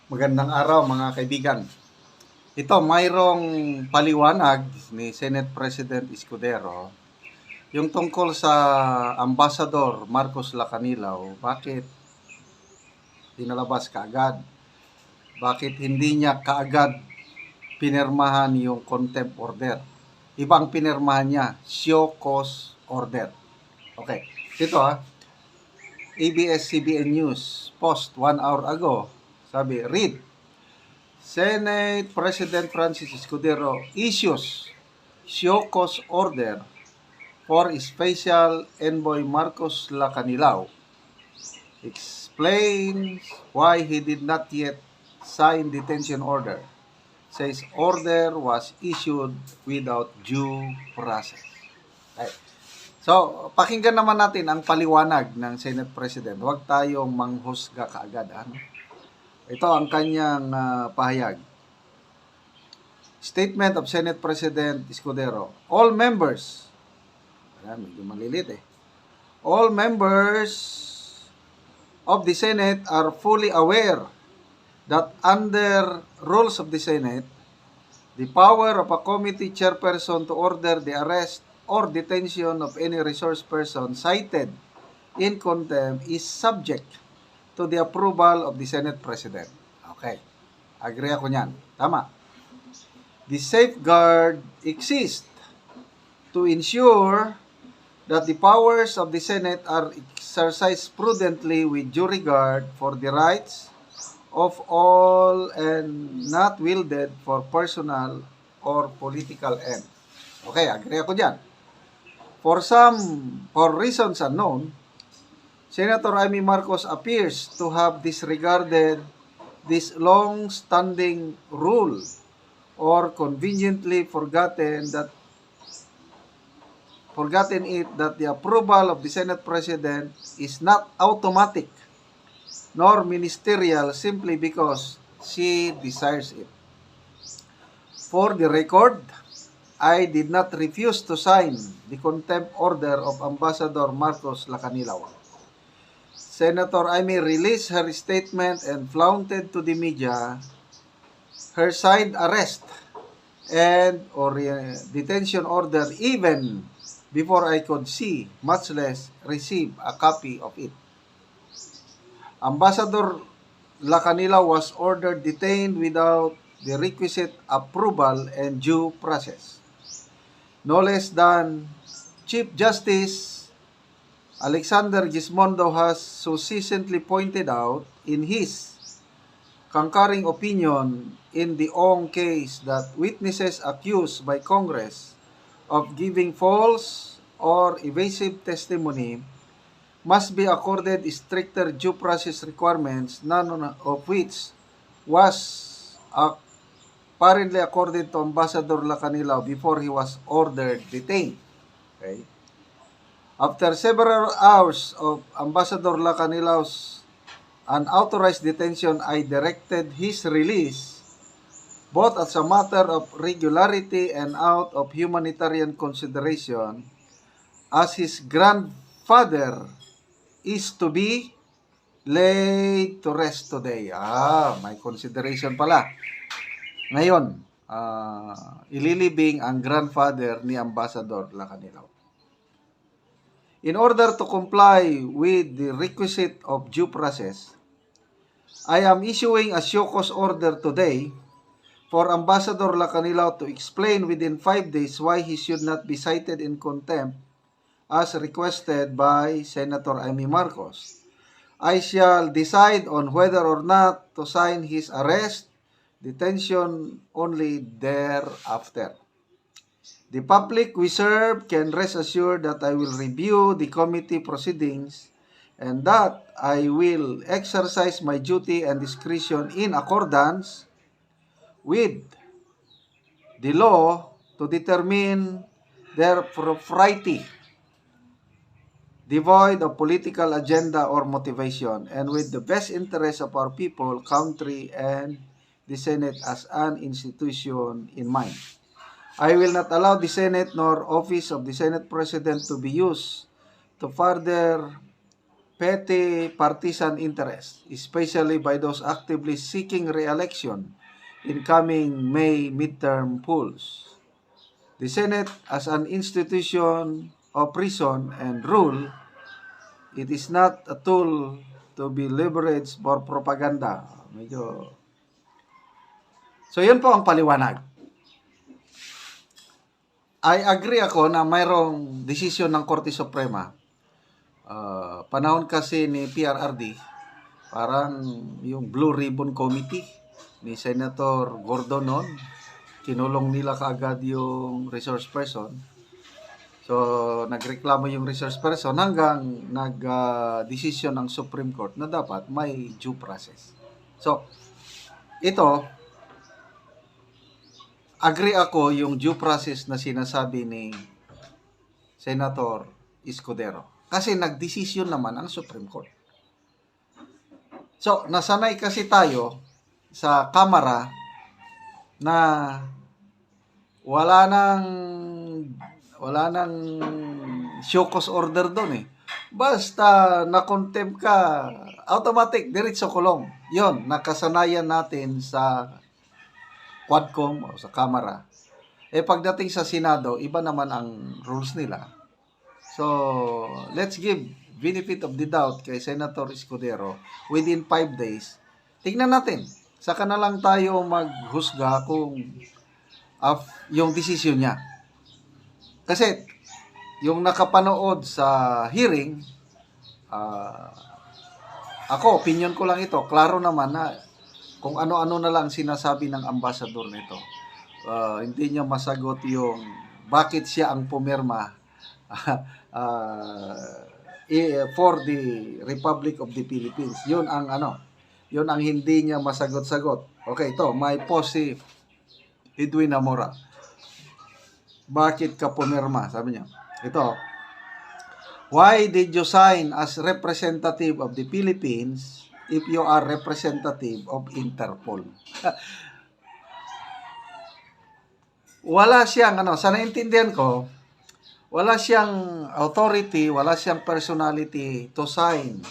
Magandang araw mga kaibigan. Ito, mayroong paliwanag ni Senate President Escudero yung tungkol sa Ambassador Marcos Lacanilaw. Bakit dinalabas kaagad? Bakit hindi niya kaagad pinirmahan yung contempt order? Ibang pinirmahan niya, show cause order. Okay, ito ABS-CBN News post 1 hour ago. Sabi, read, Senate President Francis Escudero issues show cause order for Special Envoy Marcos Lacanilaw. Explains why he did not yet sign detention order. Says order was issued without due process. Okay. So, pakinggan naman natin ang paliwanag ng Senate President. Huwag tayong manghusga kaagad. Ito ang kanyang pahayag. Statement of Senate President Escudero. All members, medyo malilit all members of the Senate are fully aware that under rules of the Senate, the power of a committee chairperson to order the arrest or detention of any resource person cited in contempt is subject to the approval of the Senate President. Okay. Agree ako niyan. Tama. The safeguard exists to ensure that the powers of the Senate are exercised prudently with due regard for the rights of all and not wielded for personal or political ends. Okay, agree ako dyan. For reasons unknown, Senator Amy Marcos appears to have disregarded this long-standing rule or conveniently forgotten it that the approval of the Senate President is not automatic nor ministerial simply because she desires it. For the record, I did not refuse to sign the contempt order of Ambassador Marcos Lacanilaw. Senator Amy released her statement and flaunted to the media her signed arrest and or detention order even before I could see, much less receive a copy of it. Ambassador Lacanilaw was ordered detained without the requisite approval and due process. No less than Chief Justice Alexander Gismondo has succinctly pointed out in his concurring opinion in the Ong case that witnesses accused by Congress of giving false or evasive testimony must be accorded stricter due process requirements, none of which was apparently accorded to Ambassador Lacanilaw before he was ordered detained. Okay. After several hours of Ambassador Lacanilaw's unauthorized detention, I directed his release both as a matter of regularity and out of humanitarian consideration, as his grandfather is to be laid to rest today. May consideration pala. Ngayon, ililibing ang grandfather ni Ambassador Lacanilaw. In order to comply with the requisite of due process, I am issuing a show cause order today for Ambassador Lacanilaw to explain within 5 days why he should not be cited in contempt as requested by Senator Amy Marcos. I shall decide on whether or not to sign his arrest, detention only thereafter. The public we serve can rest assured that I will review the committee proceedings and that I will exercise my duty and discretion in accordance with the law to determine their propriety, devoid of political agenda or motivation, and with the best interest of our people, country, and the Senate as an institution in mind. I will not allow the Senate nor office of the Senate President to be used to further petty partisan interests, especially by those actively seeking re-election in coming May midterm polls. The Senate, as an institution of reason and rule, it is not a tool to be leveraged for propaganda. So, yun po ang paliwanag. I agree ako na mayroong desisyon ng Korte Suprema. Panahon kasi ni PRRD, parang yung Blue Ribbon Committee ni Senator Gordon noon, kinulong nila kaagad yung resource person. So, nagreklamo yung resource person hanggang nag-desisyon ng Supreme Court na dapat may due process. So, ito, agree ako yung due process na sinasabi ni Senator Escudero. Kasi nagdesisyon naman ang Supreme Court. So, nasanay kasi tayo sa Kamara na wala nang show cause order doon eh. Basta na-contempt ka, automatic, diretso kulong. Yon, nakasanayan natin sa Quadcom o sa Kamara. Pagdating sa Senado, iba naman ang rules nila. So, let's give benefit of the doubt kay Senator Escudero within 5 days. Tingnan natin. Saka na lang tayo maghusga kung yung desisyon niya. Kasi, yung nakapanood sa hearing, ako, opinion ko lang ito, klaro naman na kung ano-ano na lang sinasabi ng ambasador nito. Hindi niya masagot yung bakit siya ang pumirma for the Republic of the Philippines. Yun ang hindi niya masagot-sagot. Okay, ito, may post si Edwin Amora. Bakit ka pumirma? Sabi niya. Ito, why did you sign as representative of the Philippines if you are representative of Interpol? Wala siyang, sa naintindihan ko, wala siyang authority, wala siyang personality to sign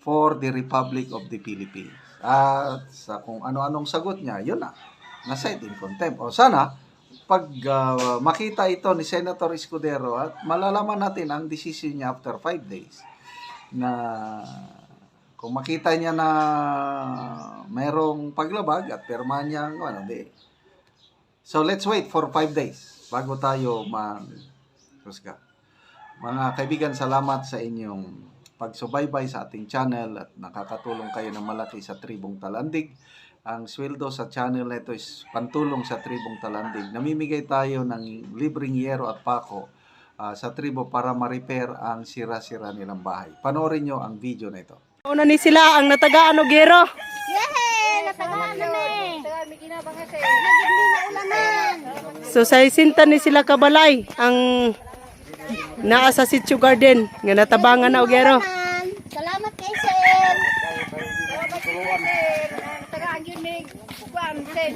for the Republic of the Philippines. At sa kung ano-anong sagot niya, yun na. Na-cite in contempt. O sana, pag makita ito ni Senator Escudero at malalaman natin ang decision niya after 5 days na kung makita niya na mayroong paglabag at pirmahan niya di. So, let's wait for 5 days bago tayo mag-husga. Mga kaibigan, salamat sa inyong pagsubaybay sa ating channel at nakakatulong kayo ng malaki sa Tribong Talandig. Ang sweldo sa channel na ito is pantulong sa Tribong Talandig. Namimigay tayo ng libreng yero at pako sa tribo para ma-repair ang sira-sira nilang bahay. Panoorin nyo ang video na ito. Una ni sila ang natagaan og gero. Yehey! Natagaan na ulaman. So sa isinta ni sila kabalay ang naa sa Sitio Garden nga natabangan na og gero. Salamat kay Sir. Salamat kay Sir. Natagaan yun ni Juan Sen.